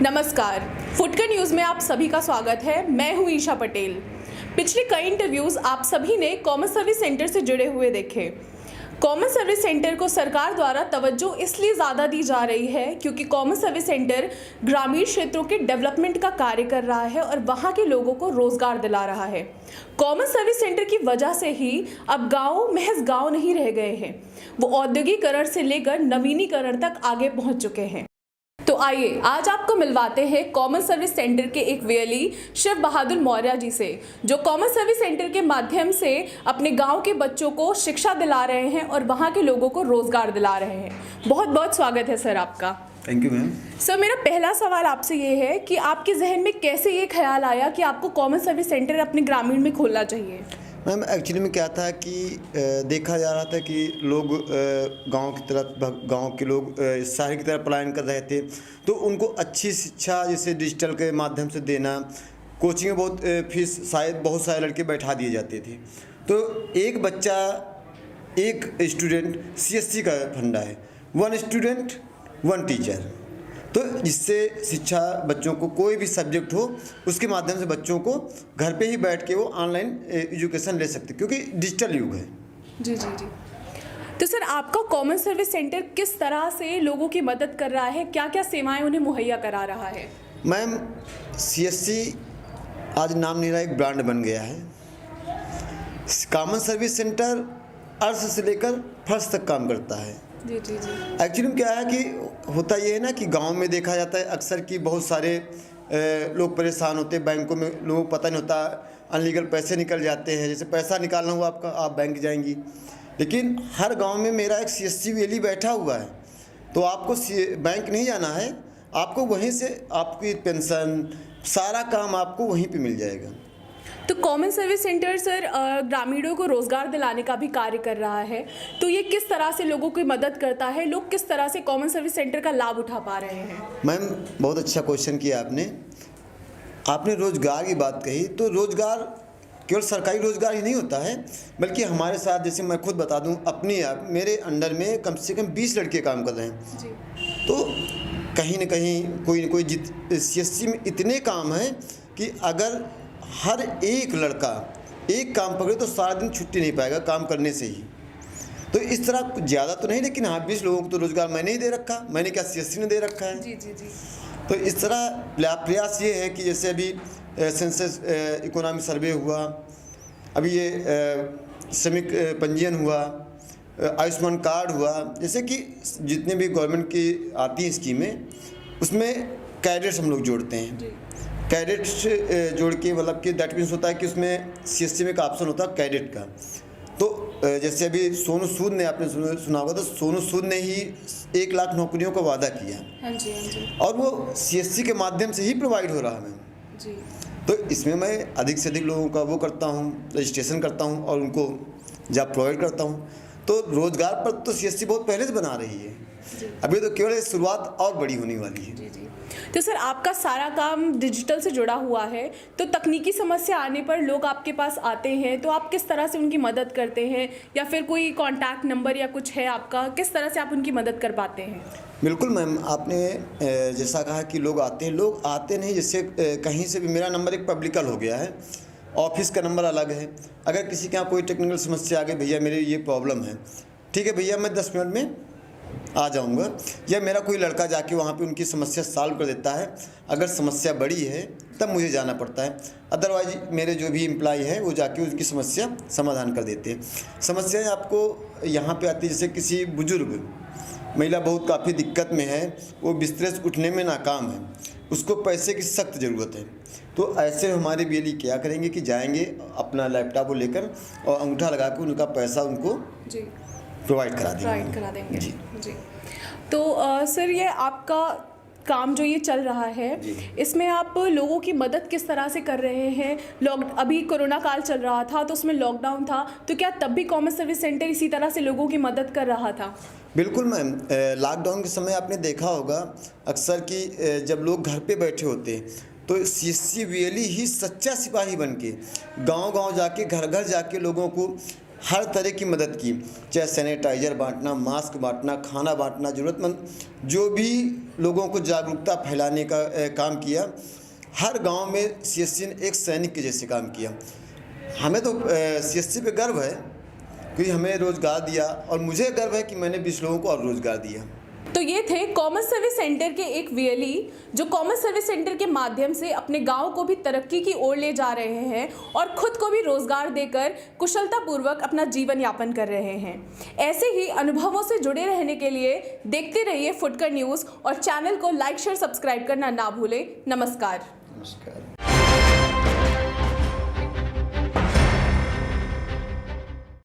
नमस्कार, फुटकर न्यूज़ में आप सभी का स्वागत है। मैं हूं ईशा पटेल। पिछले कई इंटरव्यूज़ आप सभी ने कॉमन सर्विस सेंटर से जुड़े हुए देखे। कॉमन सर्विस सेंटर को सरकार द्वारा तवज्जो इसलिए ज़्यादा दी जा रही है क्योंकि कॉमन सर्विस सेंटर ग्रामीण क्षेत्रों के डेवलपमेंट का कार्य कर रहा है और वहां के लोगों को रोजगार दिला रहा है। कॉमन सर्विस सेंटर की वजह से ही अब गाँव महज गाँव नहीं रह गए हैं, वो औद्योगिकरण से लेकर नवीनीकरण तक आगे पहुँच चुके हैं। तो आइए आज आपको मिलवाते हैं कॉमन सर्विस सेंटर के एक वेली शिव बहादुर मौर्य जी से, जो कॉमन सर्विस सेंटर के माध्यम से अपने गांव के बच्चों को शिक्षा दिला रहे हैं और वहां के लोगों को रोजगार दिला रहे हैं। बहुत बहुत स्वागत है सर आपका। Thank you ma'am. सर, मेरा पहला सवाल आपसे ये है कि आपके जहन में कैसे ये ख्याल आया कि आपको कॉमन सर्विस सेंटर अपने ग्रामीण में खोलना चाहिए? मैम एक्चुअली में क्या था कि देखा जा रहा था कि लोग गांव की तरफ गांव के लोग शहर की तरफ पलायन कर रहे थे, तो उनको अच्छी शिक्षा जैसे डिजिटल के माध्यम से देना, कोचिंग में बहुत फीस शायद बहुत सारे लड़के बैठा दिए जाते थे। तो एक बच्चा एक स्टूडेंट CSC का फंडा है, 1 स्टूडेंट 1 टीचर, तो जिससे शिक्षा बच्चों को कोई भी सब्जेक्ट हो उसके माध्यम से बच्चों को घर पे ही बैठ के वो ऑनलाइन एजुकेशन ले सकते, क्योंकि डिजिटल युग है। जी जी जी। तो सर, आपका कॉमन सर्विस सेंटर किस तरह से लोगों की मदद कर रहा है, क्या क्या सेवाएं उन्हें मुहैया करा रहा है? मैम CSC आज नाम नहीं रहा, एक ब्रांड बन गया है। कॉमन सर्विस सेंटर अर्थ से लेकर फर्श तक काम करता है। जी जी जी। एक्चुअली में क्या है कि होता ये है ना कि गांव में देखा जाता है अक्सर कि बहुत सारे लोग परेशान होते हैं, बैंकों में लोगों को पता नहीं होता, अनलीगल पैसे निकल जाते हैं। जैसे पैसा निकालना हुआ आपका, आप बैंक जाएंगी, लेकिन हर गांव में मेरा एक CSC वेली बैठा हुआ है, तो आपको बैंक नहीं जाना है, आपको वहीं से आपकी पेंशन सारा काम आपको वहीं पर मिल जाएगा। तो कॉमन सर्विस सेंटर सर ग्रामीणों को रोजगार दिलाने का भी कार्य कर रहा है, तो ये किस तरह से लोगों की मदद करता है? लोग किस तरह से कॉमन सर्विस सेंटर का लाभ उठा पा रहे हैं? मैम बहुत अच्छा क्वेश्चन किया आपने रोजगार की बात कही, तो रोजगार केवल सरकारी रोजगार ही नहीं होता है, बल्कि हमारे साथ जैसे मैं खुद बता दूं, अपनी मेरे अंडर में कम से कम 20 लड़के काम कर रहे हैं जी। तो कहीं ना कहीं कोई न कोई CSC में इतने काम हैं कि अगर हर एक लड़का एक काम पकड़े तो सारा दिन छुट्टी नहीं पाएगा काम करने से ही। तो इस तरह ज़्यादा तो नहीं, लेकिन हाँ 20 लोगों को तो रोज़गार मैंने ही दे रखा, मैंने क्या CSC ने दे रखा है। जी जी जी। तो इस तरह प्रयास ये है कि जैसे अभी सेंसस इकोनॉमी सर्वे हुआ, अभी ये श्रमिक पंजीयन हुआ, आयुष्मान कार्ड हुआ, जैसे कि जितने भी गवर्नमेंट की आती हैं स्कीमें, उसमें कैडेट्स हम लोग जोड़ते हैं। कैडेट से जोड़ के मतलब कि दैट मीन्स होता है कि उसमें CSC में एक ऑप्शन होता है कैडेट का। तो जैसे अभी सोनू सूद ने, आपने सुना होगा, तो सोनू सूद ने ही 1 लाख नौकरियों का वादा किया। हाँ जी हाँ जी। और वो CSC के माध्यम से ही प्रोवाइड हो रहा है मैम जी। तो इसमें मैं अधिक से अधिक लोगों का वो करता हूँ, रजिस्ट्रेशन करता हूँ और उनको जॉब प्रोवाइड करता हूँ। तो रोज़गार पर तो CSC बहुत पहले से बना रही है, अभी तो केवल शुरुआत और बड़ी होने वाली है। जी जी। तो सर, आपका सारा काम डिजिटल से जुड़ा हुआ है, तो तकनीकी समस्या आने पर लोग आपके पास आते हैं, तो आप किस तरह से उनकी मदद करते हैं, या फिर कोई कॉन्टैक्ट नंबर या कुछ है आपका, किस तरह से आप उनकी मदद कर पाते हैं? बिल्कुल मैम, आपने जैसा कहा कि लोग आते नहीं, जैसे कहीं से भी मेरा नंबर एक पब्लिकल हो गया है, ऑफिस का नंबर अलग है। अगर किसी के यहाँ कोई टेक्निकल समस्या आ गई, भैया मेरे ये प्रॉब्लम है, ठीक है भैया मैं 10 मिनट में आ जाऊंगा, या मेरा कोई लड़का जाके वहाँ पे उनकी समस्या सॉल्व कर देता है। अगर समस्या बड़ी है तब मुझे जाना पड़ता है, अदरवाइज मेरे जो भी एम्प्लॉय हैं वो जाके उनकी समस्या समाधान कर देते हैं। समस्याएं आपको यहाँ पे आती है, जैसे किसी बुजुर्ग महिला बहुत काफ़ी दिक्कत में है, वो बिस्तर से उठने में नाकाम है, उसको पैसे की सख्त ज़रूरत है, तो ऐसे हमारे BLE क्या करेंगे कि जाएंगे अपना लैपटॉप को लेकर और अंगूठा लगा के उनका पैसा उनको जी प्रोवाइड करा देंगे। जी जी। तो सर, ये आपका काम जो ये चल रहा है, इसमें आप लोगों की मदद किस तरह से कर रहे हैं? अभी कोरोना काल चल रहा था, तो उसमें लॉकडाउन था, तो क्या तब भी कॉमन सर्विस सेंटर इसी तरह से लोगों की मदद कर रहा था? बिल्कुल मैम, लॉकडाउन के समय आपने देखा होगा अक्सर कि जब लोग घर पे बैठे होते तो CSC वेली ही सच्चा सिपाही बन के गाँव-गाँव जाके घर-घर जाके लोगों को हर तरह की मदद की, चाहे सैनिटाइज़र बांटना, मास्क बांटना, खाना बांटना, ज़रूरतमंद जो भी लोगों को जागरूकता फैलाने का काम किया। हर गांव में सीएससी ने एक सैनिक के जैसे काम किया। हमें तो सीएससी पे गर्व है कि हमें रोज़गार दिया, और मुझे गर्व है कि मैंने 20 लोगों को और रोज़गार दिया। तो ये थे कॉमन सर्विस सेंटर के एक वीएलई जो कॉमन सर्विस सेंटर के माध्यम से अपने गांव को भी तरक्की की ओर ले जा रहे हैं और खुद को भी रोजगार देकर कुशलतापूर्वक अपना जीवन यापन कर रहे हैं। ऐसे ही अनुभवों से जुड़े रहने के लिए देखते रहिए फुटकर न्यूज़ और चैनल को लाइक शेयर सब्सक्राइब करना ना भूलें। नमस्कार। नमस्कार।